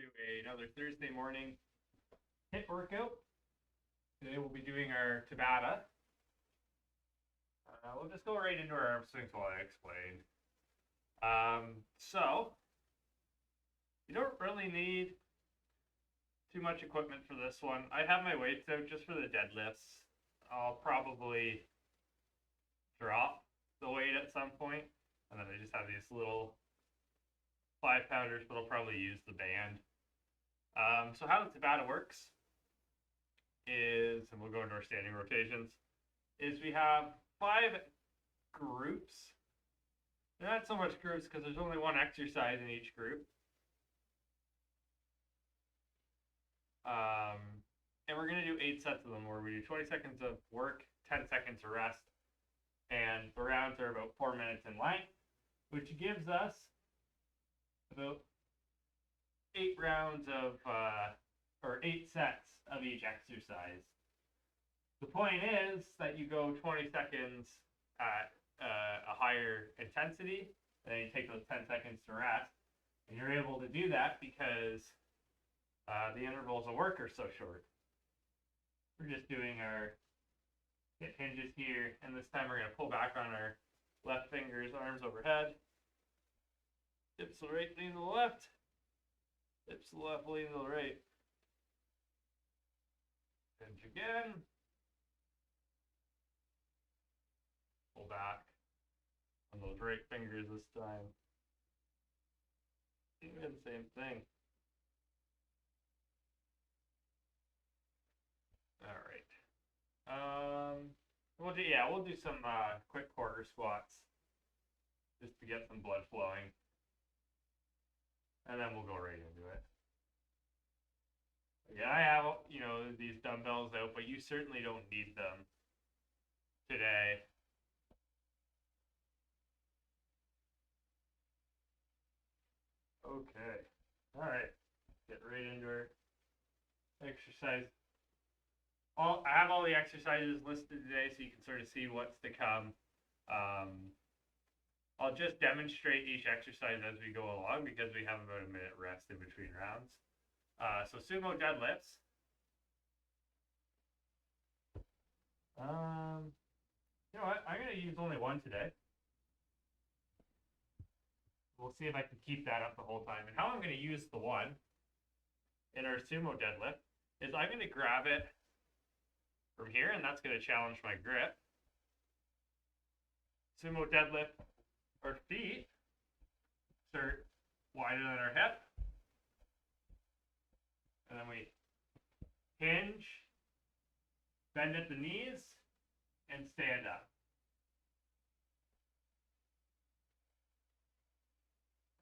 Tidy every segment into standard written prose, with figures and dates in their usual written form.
to another Thursday morning HIIT workout. Today we'll be doing our Tabata. We'll just go right into our arm swings while I explain. So, you don't really need too much equipment for this one. I have my weights out just for the deadlifts. I'll probably drop the weight at some point, and then I just have these little 5-pounders, but I'll probably use the band. So how the Tabata works is, and we'll go into our standing rotations, is we have 5 groups. They're not so much groups because there's only one exercise in each group. And we're going to do 8 sets of them where we do 20 seconds of work, 10 seconds of rest, and the rounds are about 4 minutes in length, which gives us about 8 rounds of, or 8 sets of each exercise. The point is that you go 20 seconds at a higher intensity, and then you take those 10 seconds to rest, and you're able to do that because the intervals of work are so short. We're just doing our hip hinges here, and this time we're going to pull back on our left fingers, arms overhead. Hips to the right, lean to the left. Hips to the left, lean to the right. Hinge again. Pull back on those right fingers this time. Again, same thing. All right. We'll do some quick quarter squats just to get some blood flowing. And then we'll go right into it. Yeah, I have, these dumbbells out, but you certainly don't need them today. Okay. All right. Get right into our exercise. I have all the exercises listed today so you can sort of see what's to come. I'll just demonstrate each exercise as we go along because we have about a minute rest in between rounds. So sumo deadlifts. You know what? I'm going to use only one today. We'll see if I can keep that up the whole time. And how I'm going to use the one in our sumo deadlift is I'm going to grab it from here, and that's going to challenge my grip. Sumo deadlift, our feet start wider than our hip. And then we hinge, bend at the knees, and stand up.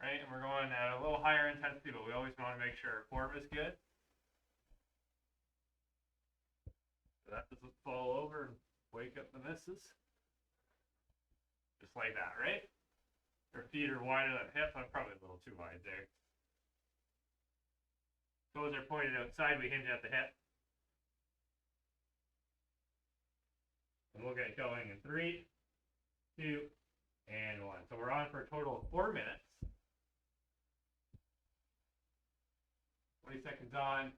Right, and we're going at a little higher intensity, but we always want to make sure our form is good. So that doesn't fall over and wake up the missus. Just like that, right? Our feet are wider than hip. I'm probably a little too wide there. Toes are pointed outside. We hinge at the hip. And we'll get going in 3, 2, and 1. So we're on for a total of 4 minutes. 20 seconds on.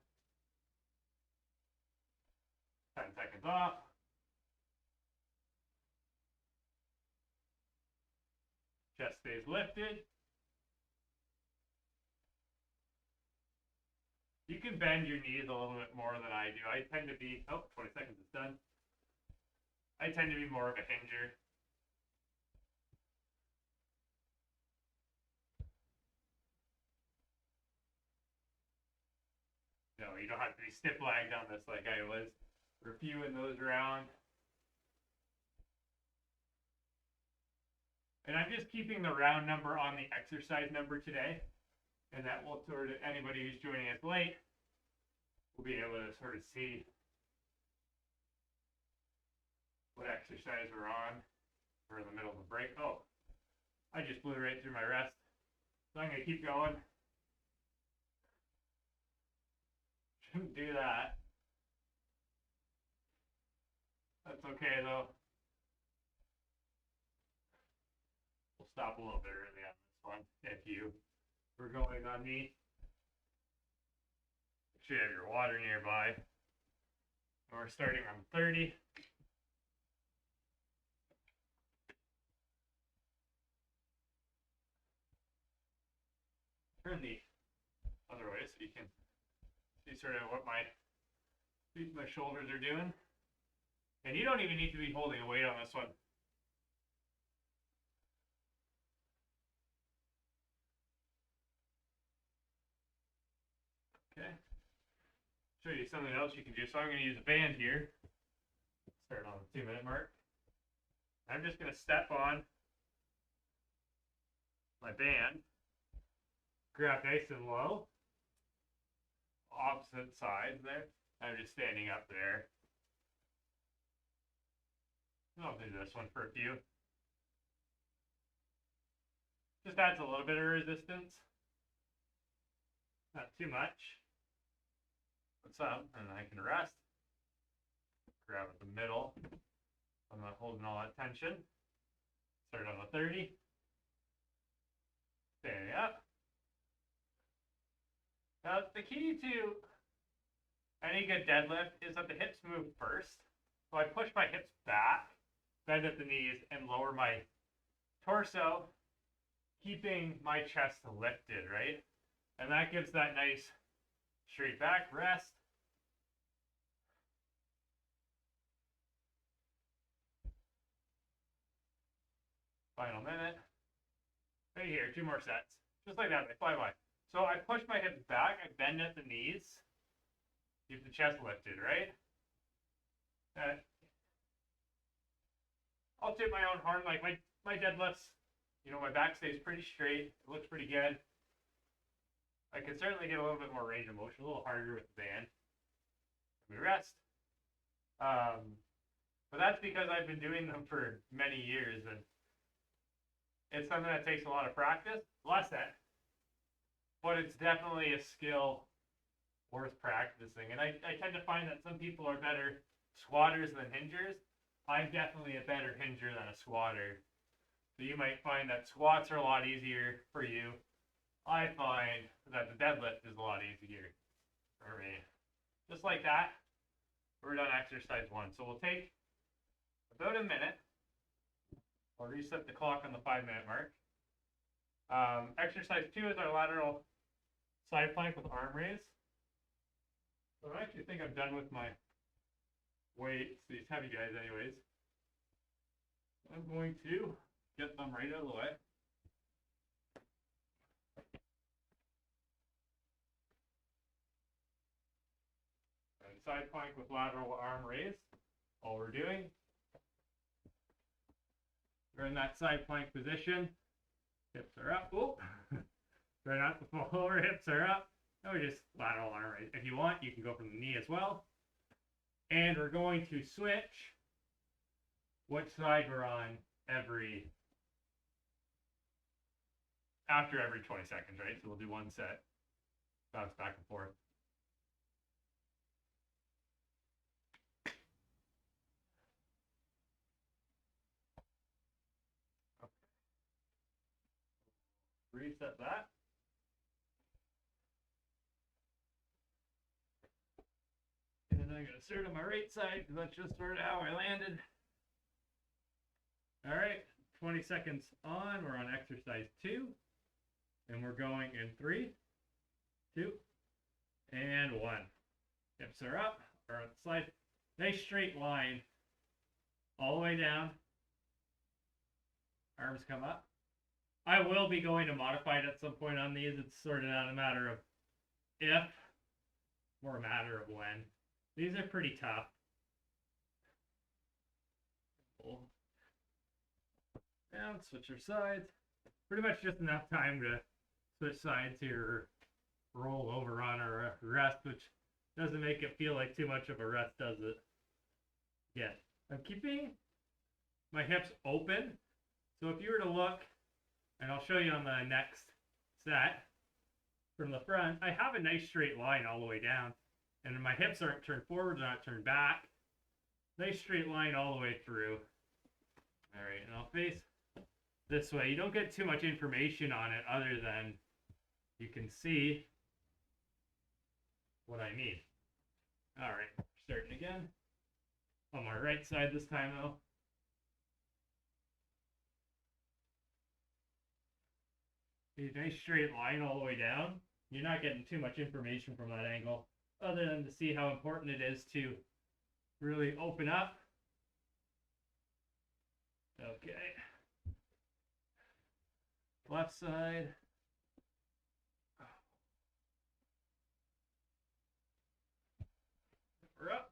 10 seconds off. Chest stays lifted. You can bend your knees a little bit more than I do. I tend to be, 20 seconds is done. I tend to be more of a hinger. No, you don't have to be stiff-legged on this like I was reviewing those around. And I'm just keeping the round number on the exercise number today. And that will sort of, anybody who's joining us late will be able to sort of see what exercise we're on. We're in the middle of a break. Oh, I just blew right through my rest. So I'm going to keep going. Shouldn't do that. That's okay though. We'll stop a little bit early on this one if you were going on me. Make sure you have your water nearby. And we're starting on 30. Turn the other way so you can see sort of what my shoulders are doing. And you don't even need to be holding a weight on this one. Okay. Show you something else you can do. So I'm going to use a band here. Start on the 2-minute mark. I'm just going to step on my band. Grab nice and low. Opposite sides there. I'm just standing up there. I'll do this one for a few. Just adds a little bit of resistance. Not too much. Put some, and I can rest. Grab at the middle. I'm not holding all that tension. Start on the 30. Standing up. Now, the key to any good deadlift is that the hips move first. So I push my hips back, bend at the knees, and lower my torso, keeping my chest lifted, right? And that gives that nice straight back rest. Final minute. Right here, 2 more sets. Just like that, they fly by. So I push my hips back, I bend at the knees, keep the chest lifted, right? I'll tip my own horn, like my deadlifts, you know, my back stays pretty straight, it looks pretty good. I can certainly get a little bit more range of motion, a little harder with the band. We rest. But that's because I've been doing them for many years, and it's something that takes a lot of practice, less that. But it's definitely a skill worth practicing. And I tend to find that some people are better squatters than hingers. I'm definitely a better hinger than a squatter. So you might find that squats are a lot easier for you. I find that the deadlift is a lot easier for me. Just like that, we're done exercise 1. So we'll take about a minute. I'll reset the clock on the 5-minute mark. Exercise 2 is our lateral side plank with arm raise. So I actually think I'm done with my weights, these heavy guys anyways. I'm going to get them right out of the way. And side plank with lateral arm raise. All we're doing, we're in that side plank position. Hips are up. Oh, try not to fall over. Hips are up. Now we just lateral arm raise. If you want, you can go from the knee as well. And we're going to switch which side we're on after every 20 seconds, right? So we'll do 1 set, bounce back and forth. Okay. Reset that. And then I'm going to start on my right side because that's just sort of how I landed. All right, 20 seconds on. We're on exercise 2. And we're going in 3, 2, and 1. Hips are up, or on the side. Nice straight line all the way down. Arms come up. I will be going to modified at some point on these. It's sort of not a matter of if, more a matter of when. These are pretty tough. Down, switch your sides. Pretty much just enough time to switch sides here, or roll over on our rest, which doesn't make it feel like too much of a rest, does it? Yeah. I'm keeping my hips open. So if you were to look, and I'll show you on the next set, from the front, I have a nice straight line all the way down. And my hips aren't turned forward, they're not turned back. Nice straight line all the way through. All right, and I'll face this way. You don't get too much information on it other than you can see what I need. All right, starting again. On my right side this time though. A nice straight line all the way down. You're not getting too much information from that angle, other than to see how important it is to really open up. Okay. Left side. We're up.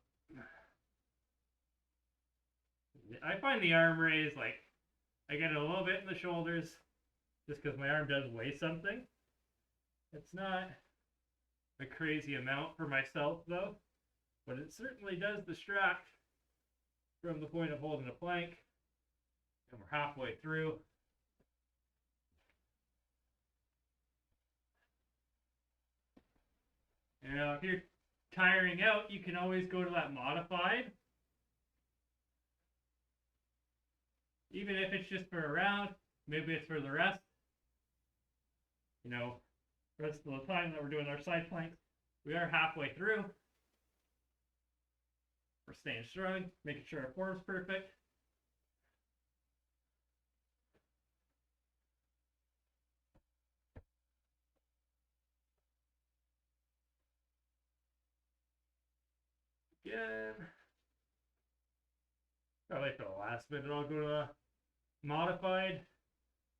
I find the arm raise, like, I get it a little bit in the shoulders, just because my arm does weigh something. It's not a crazy amount for myself, though, but it certainly does distract from the point of holding a plank. And we're halfway through. Now, if you're tiring out, you can always go to that modified. Even if it's just for a round, maybe it's for the rest. You know, rest of the time that we're doing our side planks, we are halfway through. We're staying strong, making sure our form's perfect. Again. Probably for the last minute I'll go to a modified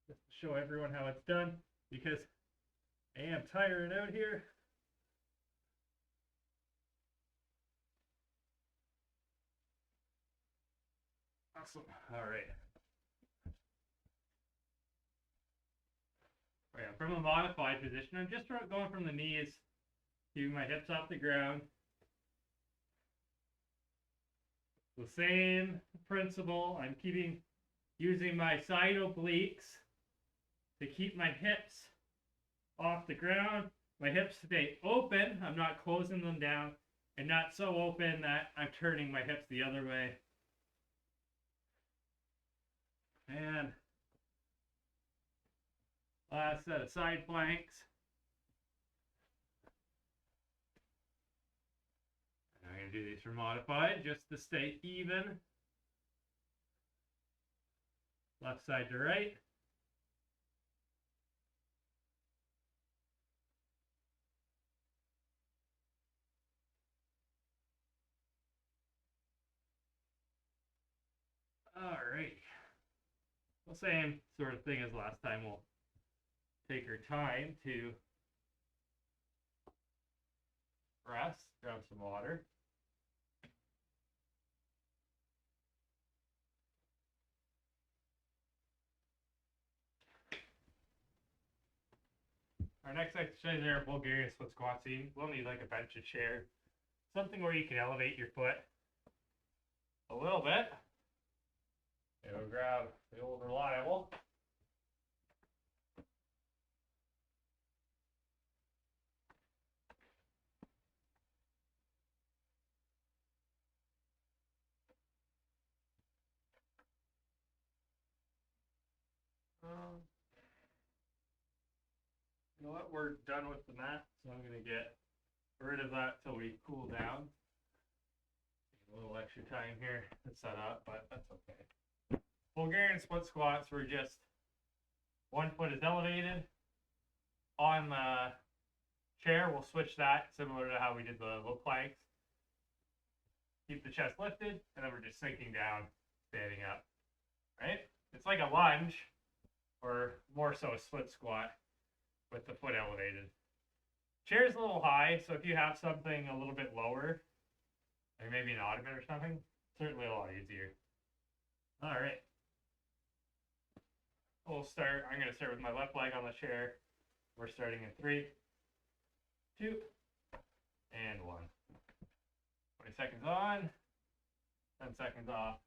just to show everyone how it's done, because I am tiring out here. Awesome. All right. Oh, yeah, from a modified position, I'm just going from the knees to my hips off the ground. The same principle. I'm using my side obliques to keep my hips off the ground. My hips stay open. I'm not closing them down, and not so open that I'm turning my hips the other way. And last set of side planks. I'm going to do these for modified just to stay even. Left side to right. Alright. The same sort of thing as last time. We'll take our time to rest, grab some water. Our next exercise are Bulgarian split squats. So we'll need like a bench, a chair, something where you can elevate your foot a little bit. And we'll grab the old reliable. You know what? We're done with the mat, so I'm going to get rid of that till we cool down. A little extra time here to set up, but that's okay. Bulgarian split squats were just one foot is elevated. On the chair, we'll switch that similar to how we did the low planks. Keep the chest lifted, and then we're just sinking down, standing up. Right? It's like a lunge, or more so a split squat with the foot elevated. Chair's a little high, so if you have something a little bit lower, like maybe an ottoman or something, certainly a lot easier. All right. I'm going to start with my left leg on the chair. We're starting in 3, 2, and 1. 20 seconds on, 10 seconds off.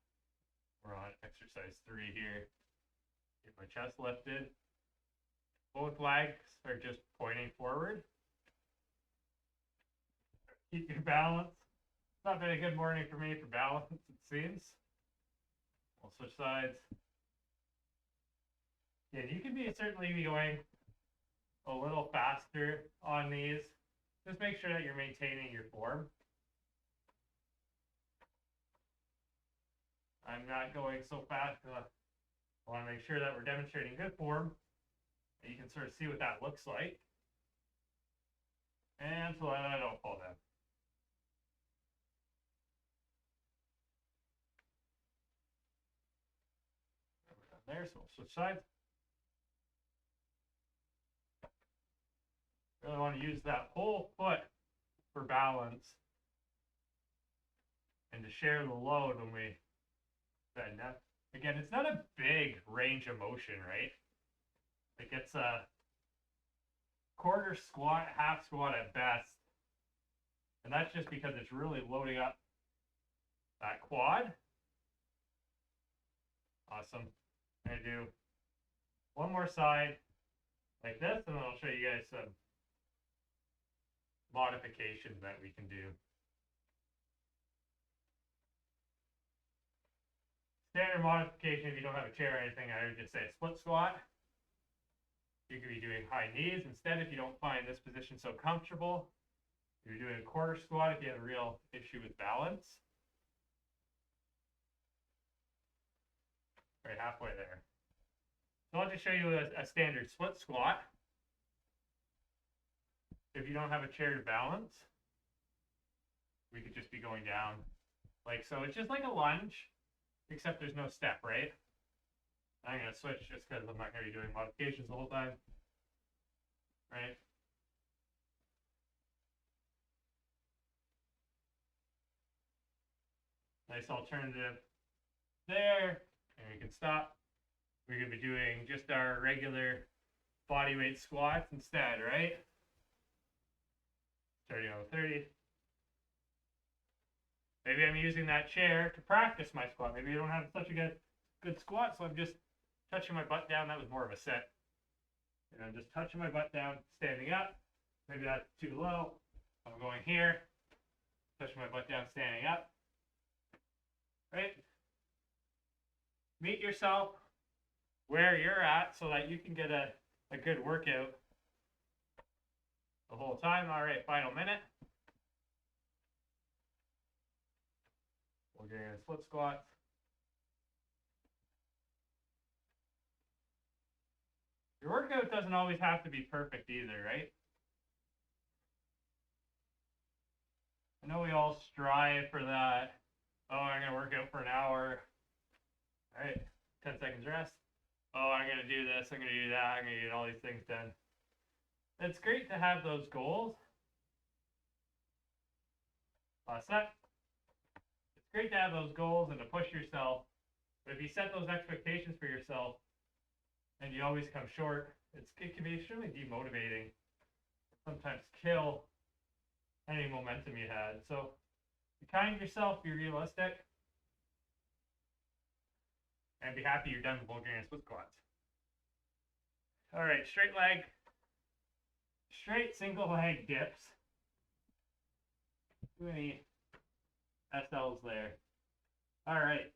We're on exercise 3 here. Get my chest lifted. Both legs are just pointing forward. Keep your balance. It's not been a good morning for me for balance, it seems. We'll switch sides. Yeah, you can certainly be going a little faster on these just make sure that you're maintaining your form. I'm not going so fast because I want to make sure that we're demonstrating good form. And you can sort of see what that looks like. And so that I don't fall down. There, so we'll switch sides. Really want to use that whole foot for balance and to share the load when we bend up. Again, it's not a big range of motion, right? Like it's a quarter squat, half squat at best. And that's just because it's really loading up that quad. Awesome. I'm going to do one more side like this, and then I'll show you guys some modifications that we can do. Standard modification, if you don't have a chair or anything, I would just say split squat. You could be doing high knees. Instead, if you don't find this position so comfortable, you're doing a quarter squat if you have a real issue with balance. Right halfway there. So I'll just show you a standard split squat. If you don't have a chair to balance, we could just be going down like so. It's just like a lunge, except there's no step, right? I'm going to switch just because I'm not going to be doing modifications the whole time, right? Nice alternative there, and we can stop. We're going to be doing just our regular body weight squats instead, right? Starting on 30. Maybe I'm using that chair to practice my squat. Maybe I don't have such a good squat, so I'm just touching my butt down. That was more of a set. And I'm just touching my butt down, standing up. Maybe that's too low. I'm going here, touching my butt down, standing up. Right? Meet yourself where you're at so that you can get a good workout the whole time. All right, final minute. We're doing a split squat. Your workout doesn't always have to be perfect either, right? I know we all strive for that. Oh, I'm going to work out for an hour. All right, 10 seconds rest. Oh, I'm going to do this, I'm going to do that, I'm going to get all these things done. It's great to have those goals. Last set. It's great to have those goals and to push yourself. But if you set those expectations for yourself and you always come short, it can be extremely demotivating. Sometimes kill any momentum you had. So be kind to yourself, be realistic, and be happy you're done with Bulgarian split squats. All right, straight leg, straight single leg dips. Too many SLs there. All right,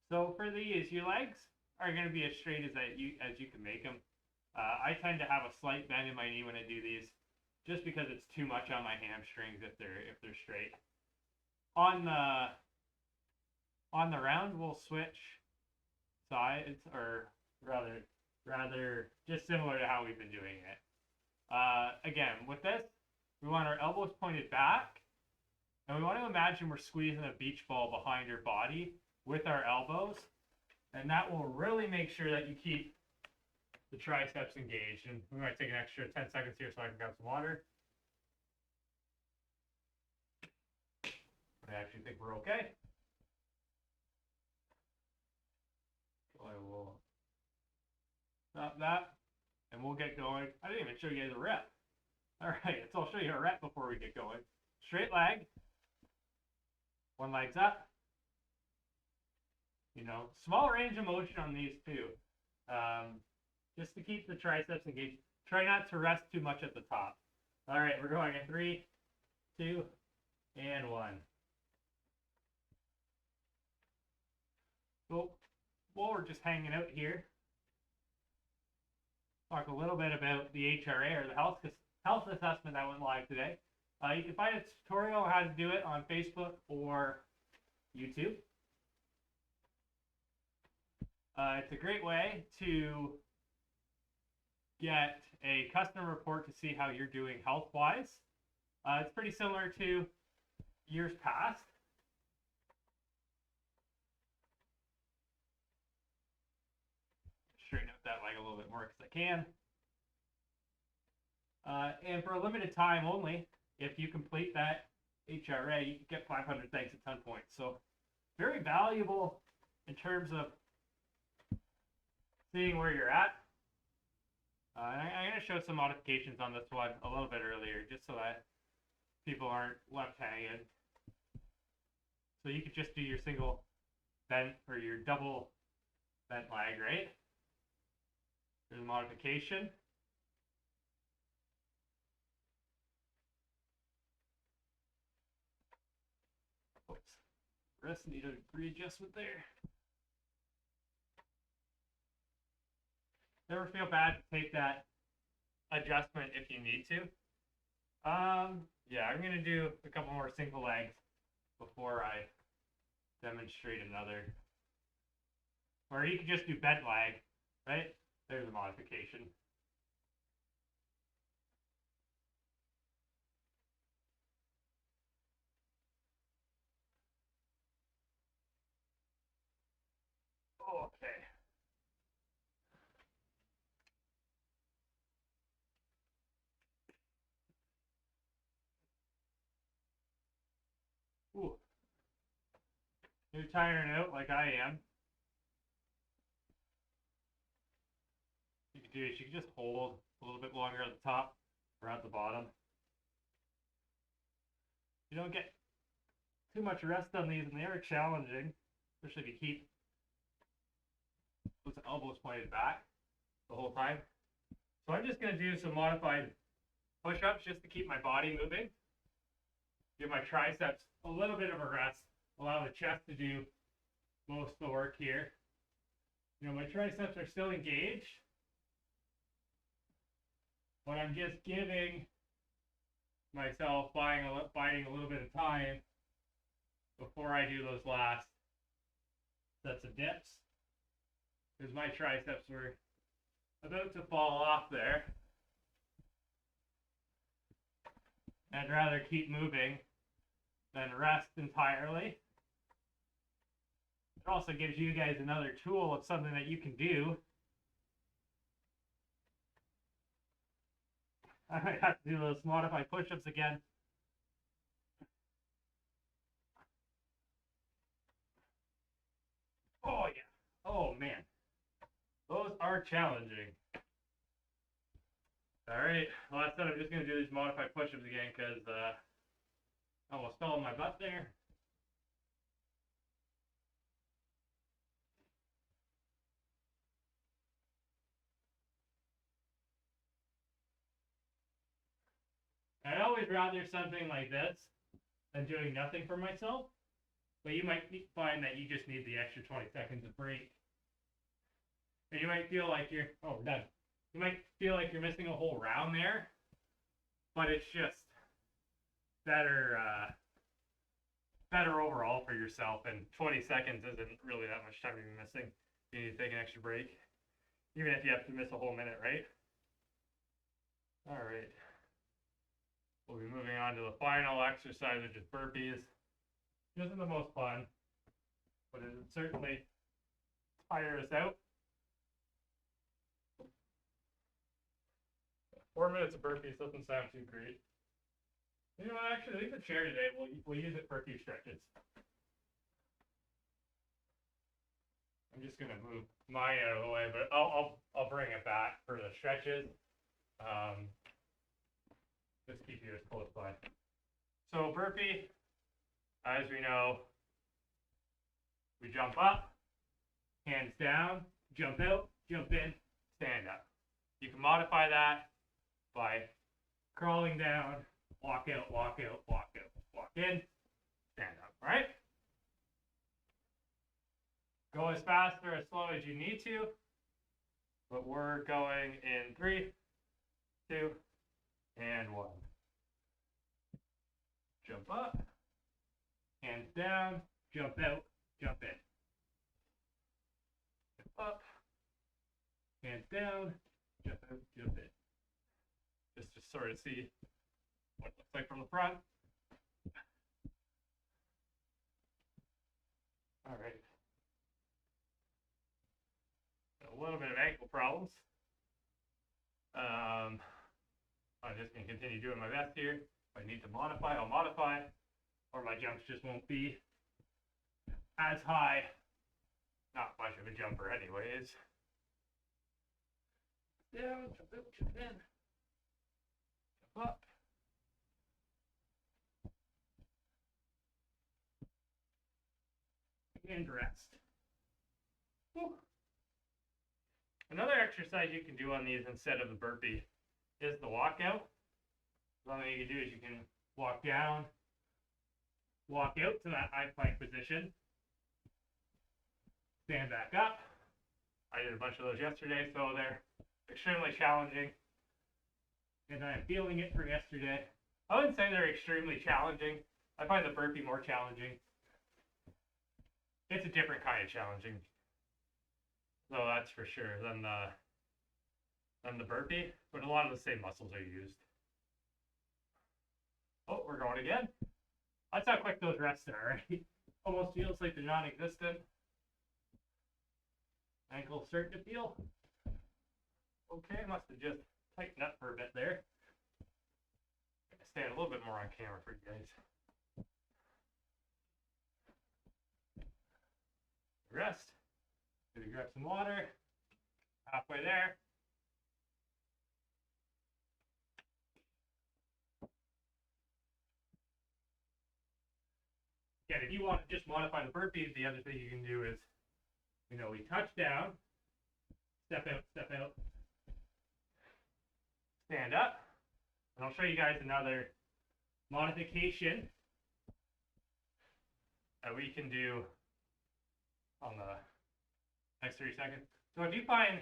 so for these, your legs are going to be as straight as you can make them. I tend to have a slight bend in my knee when I do these, just because it's too much on my hamstrings if they're straight. On the round, we'll switch sides, or rather just similar to how we've been doing it. Again, with this, we want our elbows pointed back, and we want to imagine we're squeezing a beach ball behind our body with our elbows, and that will really make sure that you keep the triceps engaged. And we might take an extra 10 seconds here so I can grab some water. I actually think we're okay. So I will stop that, and we'll get going. I didn't even show you guys a rep. All right, so I'll show you a rep before we get going. Straight leg. One leg's up. You know, small range of motion on these too. Just to keep the triceps engaged. Try not to rest too much at the top. All right, we're going in 3, 2, and 1. So while we're just hanging out here, talk a little bit about the HRA, or the health assessment that went live today. You can find a tutorial on how to do it on Facebook or YouTube. It's a great way to get a custom report to see how you're doing health-wise. It's pretty similar to years past. Straighten out that leg a little bit more because I can. And for a limited time only, if you complete that HRA, you can get 500 thanks at 10 points. So very valuable in terms of seeing where you're at. I'm going to show some modifications on this one a little bit earlier, just so that people aren't left hanging. So you could just do your single bent or your double bent leg, right? There's a modification. Oops. Wrist need a readjustment there. Never feel bad to take that adjustment if you need to. Yeah, I'm gonna do a couple more single legs before I demonstrate another. Or you could just do bent leg, right? There's a modification. Okay. Ooh. You're tiring out like I am. You can do is you can just hold a little bit longer at the top or at the bottom. You don't get too much rest on these, and they are challenging, especially if you keep those elbows pointed back the whole time. So I'm just going to do some modified push-ups just to keep my body moving. Give my triceps a little bit of a rest. Allow the chest to do most of the work here. You know, my triceps are still engaged, but I'm just giving myself biding a little bit of time before I do those last sets of dips, because my triceps were about to fall off there. I'd rather keep moving than rest entirely. It also gives you guys another tool of something that you can do. I might have to do those modified push-ups again. Oh yeah. Oh man. Those are challenging. Alright, well I said I'm just going to do these modified push-ups again because I almost fell on my butt there. I'd always rather something like this than doing nothing for myself, but you might find that you just need the extra 20 seconds of break. And you might feel like you're, oh, we're done. You might feel like you're missing a whole round there, but it's just better overall for yourself, and 20 seconds isn't really that much time to be missing. You need to take an extra break, even if you have to miss a whole minute, right? All right. We'll be moving on to the final exercise, which is burpees. It isn't the most fun, but it would certainly tire us out. 4 minutes of burpees doesn't sound too great. You know, actually, leave the chair today. We'll use it for a few stretches. I'm just gonna move mine out of the way, but I'll bring it back for the stretches. Just keep you as close by. So burpee, as we know, we jump up, hands down, jump out, jump in, stand up. You can modify that by crawling down, walk out, walk out, walk out, walk in, stand up, all right? Go as fast or as slow as you need to, but we're going in 3, 2, and 1. jump up, hands down, jump out, jump in. Jump up, hands down, jump out, jump in. Just to sort of see what it looks like from the front. All right. A little bit of ankle problems. I'm just going to continue doing my best here. If I need to modify, I'll modify, or my jumps just won't be as high. Not much of a jumper anyways. Down, jump out, jump in. Jump up. And rest. Whew. Another exercise you can do on these instead of the burpee is the walkout. One thing you can do is you can walk down, walk out to that high plank position, stand back up. I did a bunch of those yesterday, so they're extremely challenging. And I'm feeling it for yesterday. I wouldn't say they're extremely challenging. I find the burpee more challenging. It's a different kind of challenging. So that's for sure than the burpee, but a lot of the same muscles are used. Oh, we're going again. That's how quick those rests are, right? Almost feels like they're non-existent. Ankles start to feel okay. Must have just tightened up for a bit there. I'm gonna stand a little bit more on camera for you guys. Rest. Maybe grab some water. Halfway there. Again, if you want to just modify the burpees, the other thing you can do is, we touch down, step out, stand up, and I'll show you guys another modification that we can do on the next 30 seconds. So if you find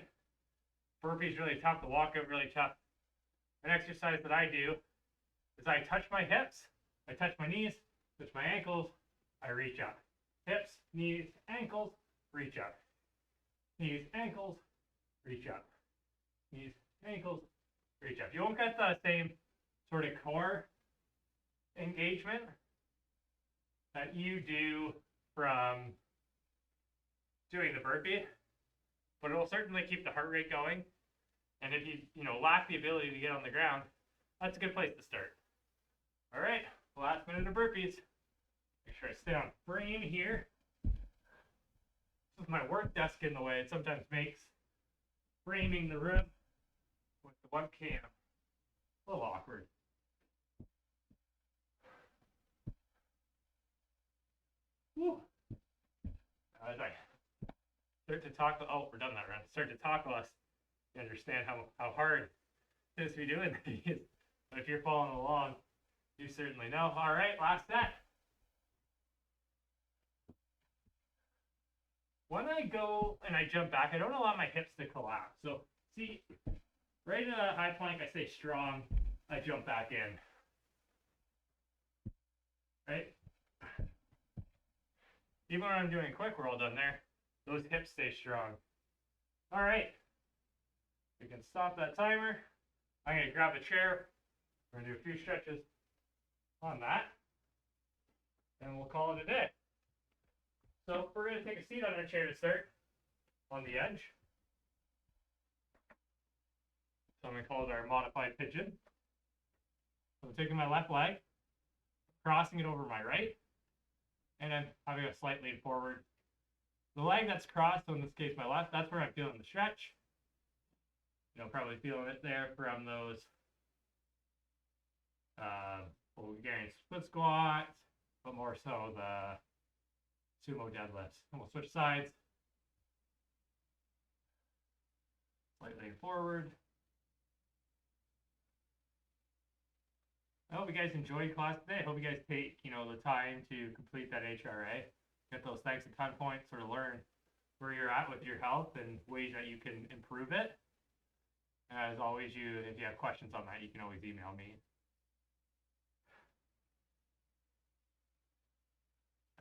burpees really tough, the walkout really tough, an exercise that I do is I touch my hips, I touch my knees, touch my ankles, I reach up. Hips, knees, ankles, reach up. Knees, ankles, reach up. Knees, ankles, reach up. You won't get the same sort of core engagement that you do from doing the burpee, but it will certainly keep the heart rate going. And if you lack the ability to get on the ground, that's a good place to start. All right, last minute of burpees. Make sure I stay on frame here. This is my work desk in the way. It sometimes makes framing the room with the webcam a little awkward. Woo. As I start to talk, we're done that round. Start to talk less, you understand how hard it is to be doing these. But if you're following along, you certainly know. All right, last set. When I go and I jump back, I don't allow my hips to collapse. So see, right in a high plank, I stay strong. I jump back in. Right? Even when I'm doing quick, we're all done there. Those hips stay strong. All right. We can stop that timer. I'm going to grab a chair. We're going to do a few stretches on that. And we'll call it a day. So we're going to take a seat on our chair to start on the edge. So I'm going to call it our modified pigeon. So I'm taking my left leg, crossing it over my right, and then having a slight lean forward. The leg that's crossed, so in this case my left, that's where I'm feeling the stretch. Probably feeling it there from those Bulgarian split squats, but more so the Sumo Deadlifts. And we'll switch sides. Slight lean forward. I hope you guys enjoyed class today. I hope you guys take, the time to complete that HRA. Get those thanks and ton points, sort of learn where you're at with your health and ways that you can improve it. And as always, if you have questions on that, you can always email me.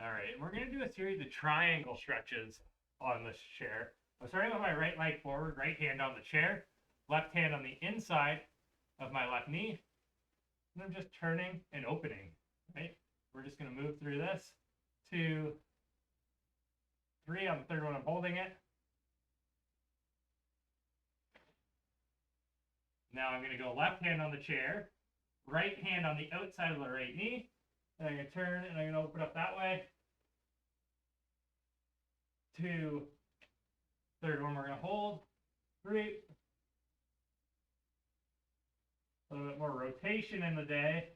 All right, and we're going to do a series of triangle stretches on this chair. I'm starting with my right leg forward, right hand on the chair, left hand on the inside of my left knee, and I'm just turning and opening, right? We're just going to move through this. 2, 3, on the third one I'm holding it. Now I'm going to go left hand on the chair, right hand on the outside of the right knee, and I'm going to turn and I'm going to open up that way. 2, third one we're going to hold, 3. A little bit more rotation in the day.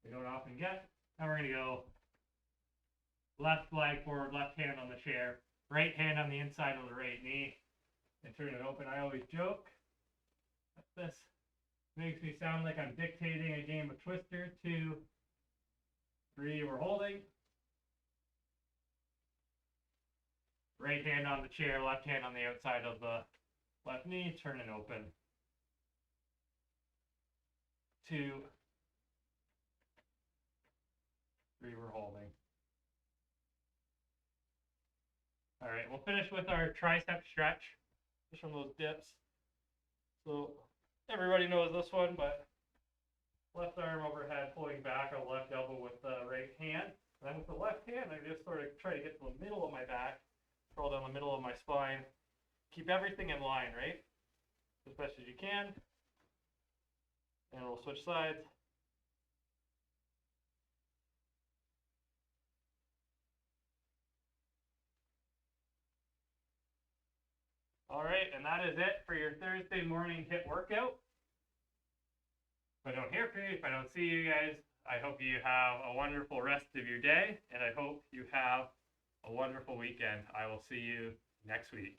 We don't often get. Now we're going to go left leg forward, left hand on the chair, right hand on the inside of the right knee, and turn it open. I always joke that this makes me sound like I'm dictating a game of Twister. 2, 3, we're holding. Right hand on the chair, left hand on the outside of the left knee, turn and open. 2, 3, we're holding. All right, we'll finish with our tricep stretch, just from those dips. So everybody knows this one, but left arm overhead, pulling back on left elbow with the right hand. And then with the left hand, I just sort of try to get to the middle of my back, curl down the middle of my spine, keep everything in line, right? As best as you can. And we'll switch sides. All right, and that is it for your Thursday morning HIIT workout. If I don't hear from you, if I don't see you guys, I hope you have a wonderful rest of your day, and I hope you have a wonderful weekend. I will see you next week.